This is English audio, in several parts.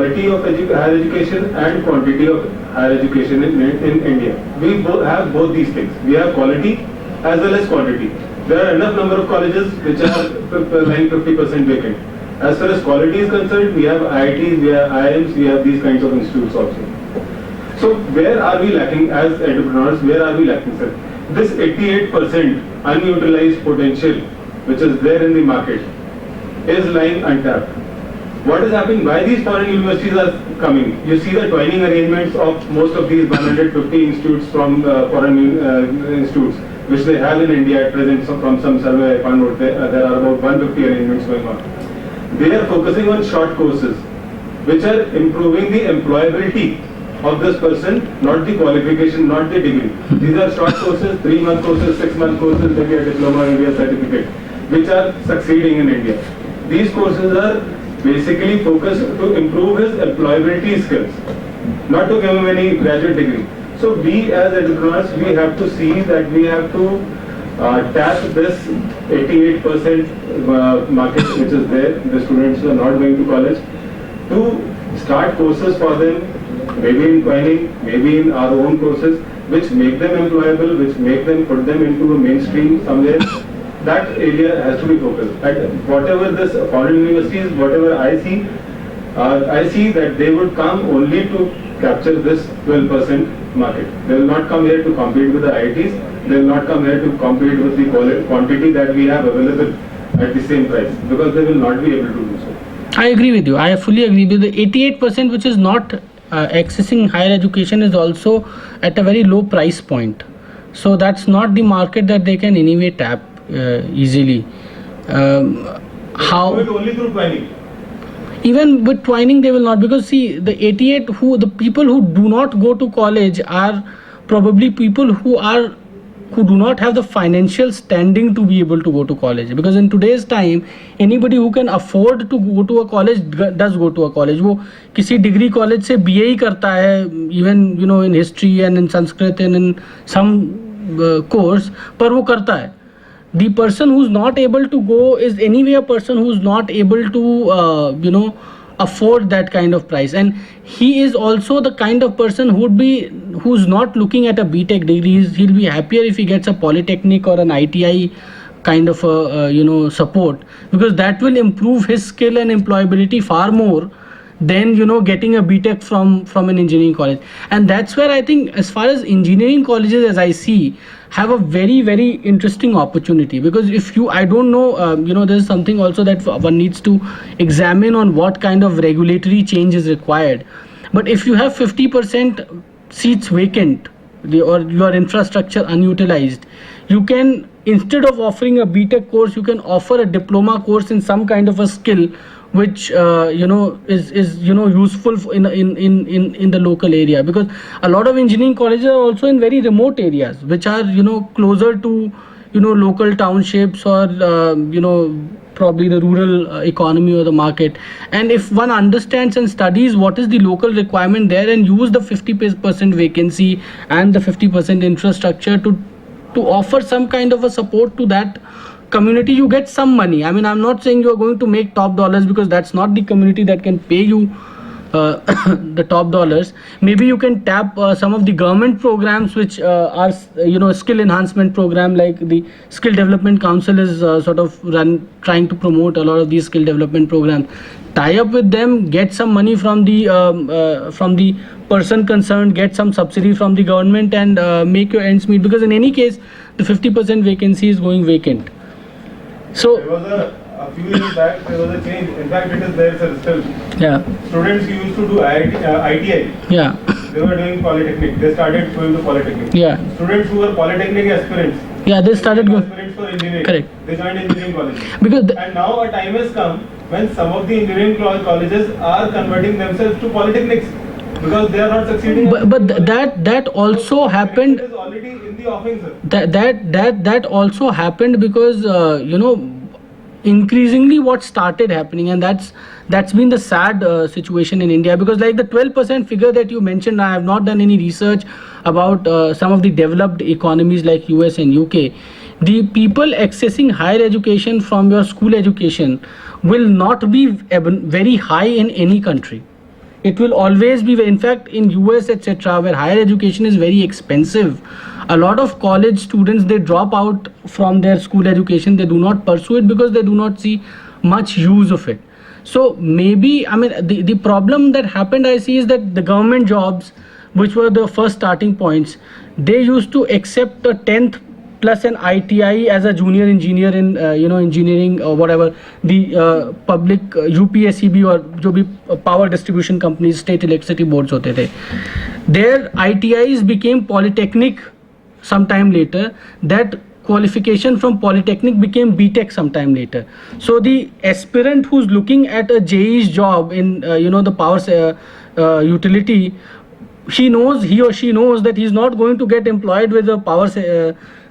quality of higher education and quantity of higher education in India. We have both these things. We have quality as well as quantity. There are enough number of colleges which are lying 50% vacant. As far as quality is concerned, we have IITs, we have IIMs, we have these kinds of institutes also. So where are we lacking as entrepreneurs? Where are we lacking, sir? This 88% unutilized potential which is there in the market is lying untapped. What is happening? Why these foreign universities are coming? You see the twining arrangements of most of these 150 institutes from foreign institutes, which they have in India at present. So from some survey I found out there are about 150 arrangements going on. They are focusing on short courses, which are improving the employability of this person, not the qualification, not the degree. These are short courses, 3-month courses, 6-month courses, maybe a diploma, maybe a certificate, which are succeeding in India. These courses are basically focused to improve his employability skills, not to give him any graduate degree. So we as entrepreneurs, we have to see that we have to tap this 88% market which is there, the students who are not going to college, to start courses for them, maybe in twining, maybe in our own courses, which make them employable, which make them put them into a mainstream somewhere. That area has to be focused. And whatever this foreign universities, whatever I see that they would come only to capture this 12% market. They will not come here to compete with the IITs. They will not come here to compete with the quantity that we have available at the same price, because they will not be able to do so. I agree with you. I fully agree with the 88% which is not accessing higher education is also at a very low price point. So that's not the market that they can anyway tap easily. How? Only through twining. Even with twining they will not, because see, the 88 the people who do not go to college are probably people who do not have the financial standing to be able to go to college, because in today's time anybody who can afford to go to a college does go to a college. वो किसी degree college से BA ही करता है, even in history and in Sanskrit and in some course, पर वो करता है. The person who's not able to go is anyway a person who's not able to afford that kind of price, and he is also the kind of person who's not looking at a BTech degree. He'll be happier if he gets a polytechnic or an ITI kind of support, because that will improve his skill and employability far more than getting a BTech from an engineering college. And that's where I think, as far as engineering colleges, as I see, have a very, very interesting opportunity. Because if I don't know, there's something also that one needs to examine on what kind of regulatory change is required. But if you have 50% seats vacant or your infrastructure unutilized, you can, instead of offering a BTech course, you can offer a diploma course in some kind of a skill which is useful in the local area, because a lot of engineering colleges are also in very remote areas which are closer to local townships or probably the rural economy or the market. And if one understands and studies what is the local requirement there and use the 50% vacancy and the 50% infrastructure to offer some kind of a support to that community, you get some money. I mean, I'm not saying you're going to make top dollars, because that's not the community that can pay you the top dollars. Maybe you can tap some of the government programs which are skill enhancement program, like the Skill Development Council is sort of trying to promote a lot of these skill development programs. Tie up with them, get some money from the person concerned, get some subsidy from the government, and make your ends meet, because in any case the 50% vacancy is going vacant. So there was a few years back, there was a change. In fact, it is there, sir, still. Yeah. Students who used to do ITI. Yeah. They were doing polytechnic. They started going to polytechnic. Yeah. Students who were polytechnic aspirants. Yeah, they started going. Aspirants for engineering. Correct. They joined engineering colleges. Because and now a time has come when some of the engineering colleges are converting themselves to polytechnics, because they are not succeeding. But that also happened. It is already in the offing, sir. That also happened because increasingly what started happening, and that's been the sad situation in India, because like the 12% figure that you mentioned, I have not done any research about some of the developed economies like US and UK. The people accessing higher education from your school education will not be very high in any country. it will always be, in fact, in US, etc., where higher education is very expensive, a lot of college students, they drop out from their school education. They do not pursue it because they do not see much use of it. So maybe, I mean, the problem that happened, I see, is that the government jobs, which were the first starting points, they used to accept a 10th plus an ITI as a junior engineer in engineering or whatever, the public UPSEB or जो भी power distribution companies, state electricity boards होते थे, their ITIs became polytechnic sometime later. That qualification from polytechnic became BTech sometime later. So the aspirant who's looking at a JE's job in the power utility, he or she knows that he's not going to get employed with a power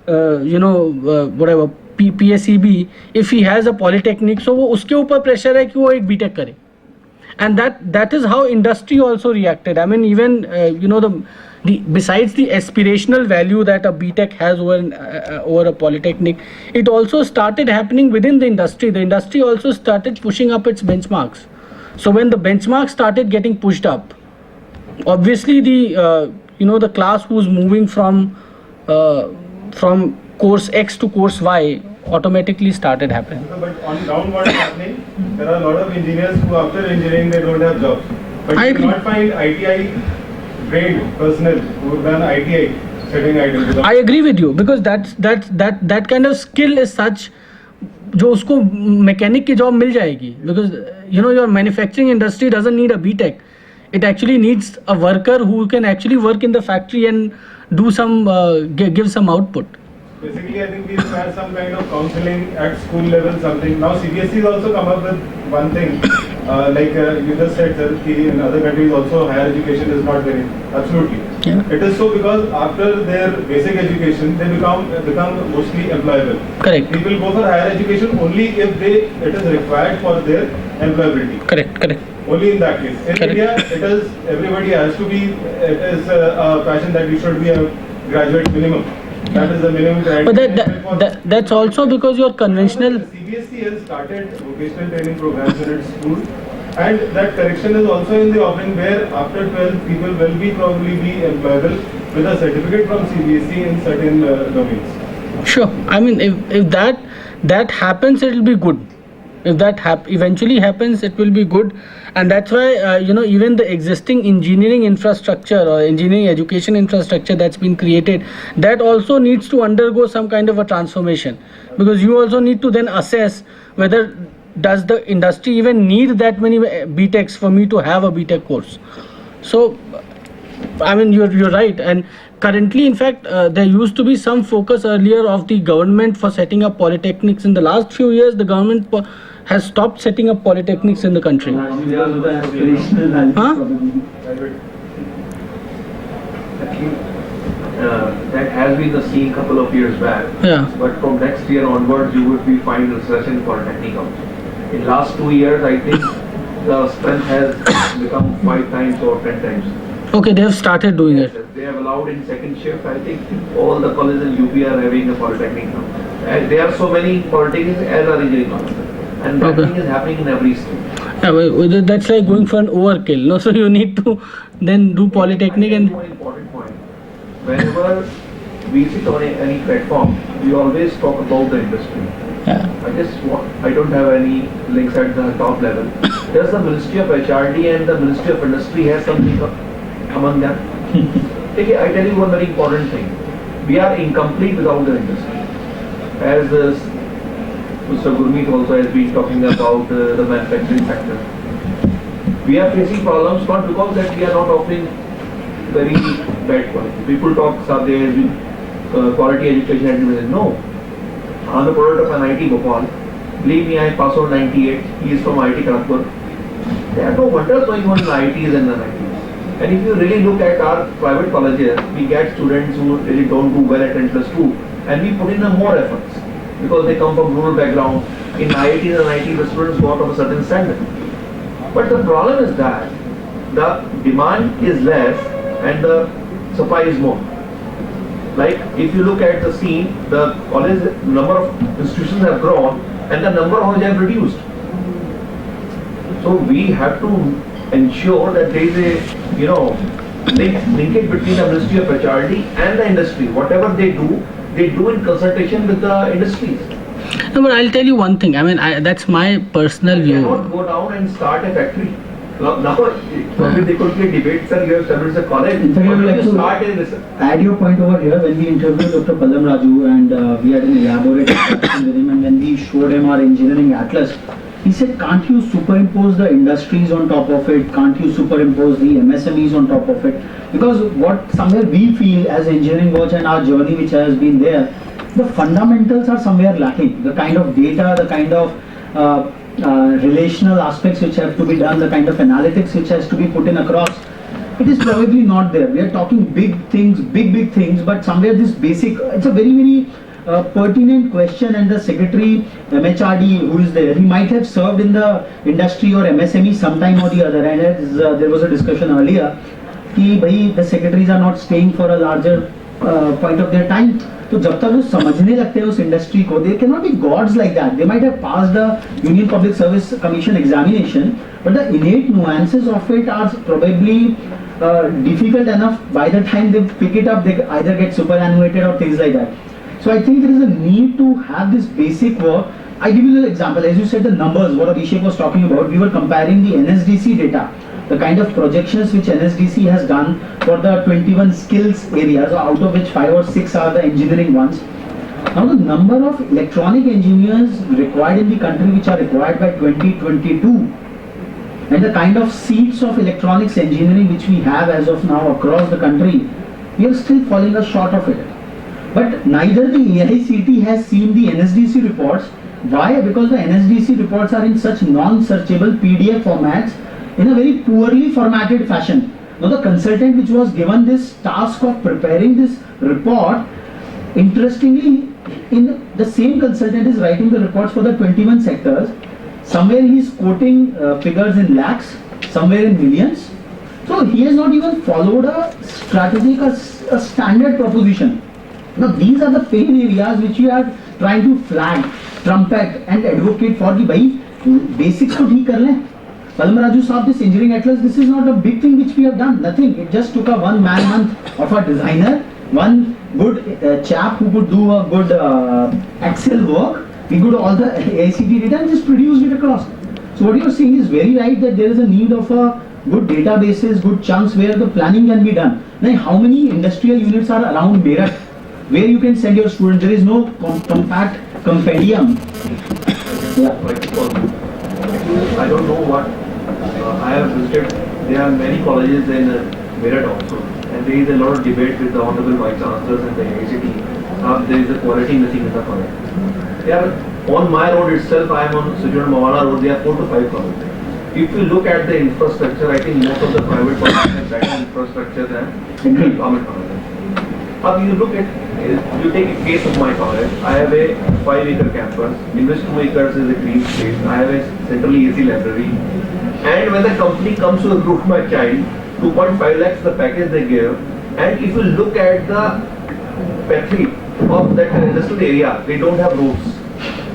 whatever PSEB if he has a polytechnic. So वो उसके ऊपर pressure है कि वो एक BTech करे. And that is how industry also reacted. I mean, even besides the aspirational value that a BTech has over a polytechnic, it also started happening within the industry. The industry also started pushing up its benchmarks. So when the benchmarks started getting pushed up, obviously the class who's moving from course X to course Y automatically started happening. But on ground, what is happening? There are a lot of engineers who, after engineering, they don't have jobs. But I you agree. cannot find ITI trained personnel who have done ITI setting idle. I agree with you, because that kind of skill is such जो उसको mechanic की job मिल जाएगी, because your manufacturing industry doesn't need a BTech. It actually needs a worker who can actually work in the factory and do some give some output. Basically, I think we require some kind of counseling at school level, something. Now CBSE has also come up with one thing, like you just said, sir, in other countries also higher education is not very, absolutely. Yeah. It is so because after their basic education, they become mostly employable. Correct. People go for higher education only if it is required for their employability. Correct. Only in that case. In Correct. India, everybody has to be, it is a passion that you should be a graduate minimum. That is the minimum criteria. But that's also because you're conventional. CBSE has started vocational training programs in its school, and that correction is also in the offering where after 12 people will probably be employable with a certificate from CBSE in certain domains. Sure. I mean, if that happens, it will be good. If that eventually happens, it will be good. And that's why even the existing engineering infrastructure or engineering education infrastructure that's been created, that also needs to undergo some kind of a transformation, because you also need to then assess whether does the industry even need that many BTechs for me to have a BTech course. So I mean, you're right. And currently, in fact, there used to be some focus earlier of the government for setting up polytechnics. In the last few years, the government has stopped setting up polytechnics in the country. Huh? That has been the scene couple of years back. Yeah. But from next year onwards, you would be finding recession in polytechnic also. In last 2 years, I think the strength has become 5 times or 10 times. Okay, they have started doing it. They have allowed in second shift. I think all the colleges in UP are having a polytechnic now. And there are so many polytechnics as are engineering colleges. And that thing is happening in every state. Yeah, but that's like going for an overkill. No, so you need to then do polytechnic and. One important point. Whenever we sit on any platform, we always talk about the industry. Yeah. I don't have any links at the top level. Does the Ministry of HRD and the Ministry of Industry have something among them? Okay, I tell you one very important thing. We are incomplete without the industry. As Mr. Gurmeet also has been talking about the manufacturing sector. We are facing problems not because that we are not offering very bad quality. People talk, there has quality education and no. I'm the product of an IIT Bhopal. Believe me, I passed out 98. He is from IIT Kanpur. There are no wonders going on in IITs and non-IITs. And if you really look at our private colleges, we get students who really don't do well at 10 plus 2, and we put in more efforts because they come from rural background. In IITs and IIT, the students go out of a certain standard. But the problem is that the demand is less and the supply is more. Like if you look at the scene, the college number of institutions have grown and the number of colleges have reduced. So we have to ensure that there is a, linkage between the Ministry of HRD and the industry. Whatever they do in consultation with the industries. No, but I'll tell you one thing. I mean, that's my personal You view. cannot go down and start a factory. Now probably there could be a debate, sir, you have established a college. In fact, I would Why like don't you to start a research? add your point over here. When we interviewed Dr. Pallam Raju and we had an elaborate discussion with him, and when we showed him our engineering atlas, he said, can't you superimpose the industries on top of it? Can't you superimpose the MSMEs on top of it? Because what somewhere we feel as Engineering Watch and our journey which has been there, the fundamentals are somewhere lacking. The kind of data, the kind of relational aspects which have to be done, the kind of analytics which has to be put in across, it is probably not there. We are talking big things, big things, but somewhere this basic, it's a very pertinent question, and the secretary MHRD who is there, he might have served in the industry or MSME sometime or the other, and as there was a discussion earlier, कि भाई the secretaries are not staying for a larger point of their time. तो जब तक वो समझने लगते हैं उस इंडस्ट्री को, they cannot be gods like that. They might have passed the Union Public Service Commission examination, but the innate nuances of it are probably difficult enough. By the time they pick it up, they either get superannuated or things like that. So I think there is a need to have this basic work. I give you an example. As you said, the numbers, what Abhishek was talking about, we were comparing the NSDC data, the kind of projections which NSDC has done for the 21 skills areas, out of which 5 or 6 are the engineering ones. Now the number of electronic engineers required in the country which are required by 2022, and the kind of seats of electronics engineering which we have as of now across the country, we are still falling short of it. But neither the AICT has seen the NSDC reports. Why? Because the NSDC reports are in such non-searchable PDF formats in a very poorly formatted fashion. Now the consultant which was given this task of preparing this report, interestingly, in the same consultant is writing the reports for the 21 sectors. Somewhere he is quoting figures in lakhs, somewhere in millions. So he has not even followed a strategic, a standard proposition. Now these are the pain areas which you are trying to flag, trumpet and advocate for. कि भाई basics तो ठीक कर लें. Pallam Raju Saab, this engineering atlas, this is not a big thing which we have done. Nothing. It just took a 1 man month of a designer, one good chap who could do a good Excel work. We could all the AICT data and just produced it across. So what you are saying is very right, that there is a need of a good databases, good chunks where the planning can be done. Now how many industrial units are around Meerut where you can send your students? There is no compact compendium. Yeah. I don't know what I have visited. There are many colleges in Meerut also, and there is a lot of debate with the honorable vice chancellors and the AICT. There is a quality missing in the college. On my road itself, I am on Sujana Mawana road. There are 4 to 5 colleges. If you look at the infrastructure, I think most of the private colleges have better infrastructure than government colleges. Now you look at, you take a case of my college. I have a 5-acre campus, in which 2 acres is a green space. I have a centrally AC library. And when the company comes to recruit my child, 2.5 lakhs the package they give. And if you look at the periphery of that industrial area, they don't have roads.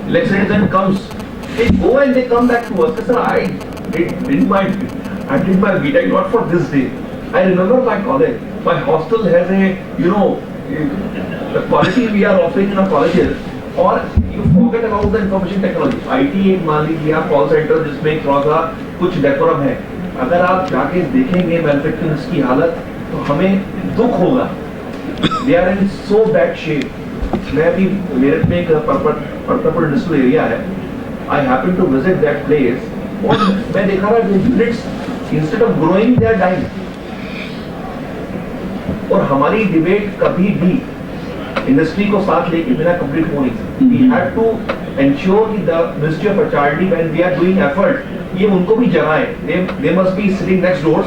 Electrician comes, they go and they come back to us. Sir, I did my BTech not for this day. I remember my college. My hostel has a, the quality we are offering in our colleges, or you forget about the information technology. IT एक मान लीजिए आप call centre जिसमें थोड़ा सा कुछ decorum है, अगर आप जाके देखेंगे मैन्युफैक्चरिंग की हालत, तो हमें दुख होगा. They are in so bad shape. मैं अभी मेरठ में एक परतपुर इंडस्ट्रियल एरिया है. I happen to visit that place, और मैं देखा रहा कि units instead of growing they are dying. और हमारी डिबेट कभी भी इंडस्ट्री को साथ लेके बिना कंप्लीट हो नहीं सकती. We have to ensure कि the Ministry of HRD when we are doing effort, ये उनको भी जगाए. They must be sitting next doors.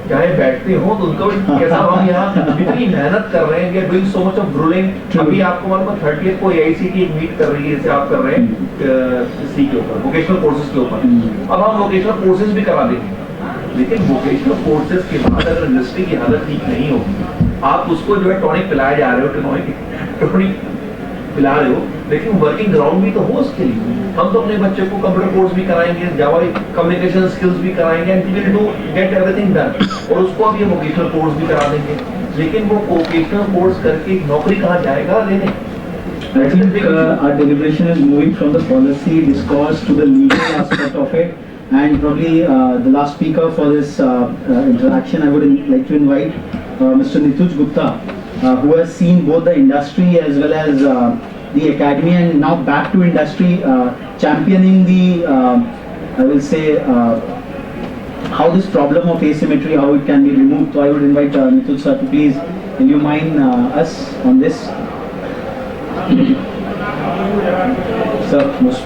चाहे बैठते हो तो उनको कैसा हम यहाँ इतनी मेहनत कर रहे हैं. We are doing so much of grueling. अभी आपको मालूम है 30th को AICT एक मीट कर रही है, जैसे आप कर रहे हैं इसी के ऊपर, वोकेशनल कोर्सेज के ऊपर. अब हम वोकेशनल कोर्सेज भी करा देंगे, लेकिन वोकेशनल कोर्सेज के बाद अगर इंडस्ट्री की हालत ठीक नहीं होगी, आप उसको जो है टॉनिक पिलाए जा रहे हो, टॉनिक पिला रहे हो, लेकिन वर्किंग ग्राउंड भी तो हो उसके लिए। हम तो अपने बच्चे को कंप्यूटर कोर्स भी कराएंगे, जावा कम्युनिकेशन स्किल्स भी कराएंगे, and will do get everything done, और उसको अब ये वोकेशनल कोर्स भी करा देंगे। लेकिन वो वोकेशनल कोर्स करके नौकरी कहाँ जाएगा लेने? I think our deliberation is moving from the policy discourse to the legal aspect of it, and probably the last speaker for this interaction, I would like to invite Mr. Nituj Gupta, who has seen both the industry as well as the academy, and now back to industry, championing the, I will say, how this problem of asymmetry, how it can be removed. So I would invite Nituj sir to please illumine us on this. Sir, most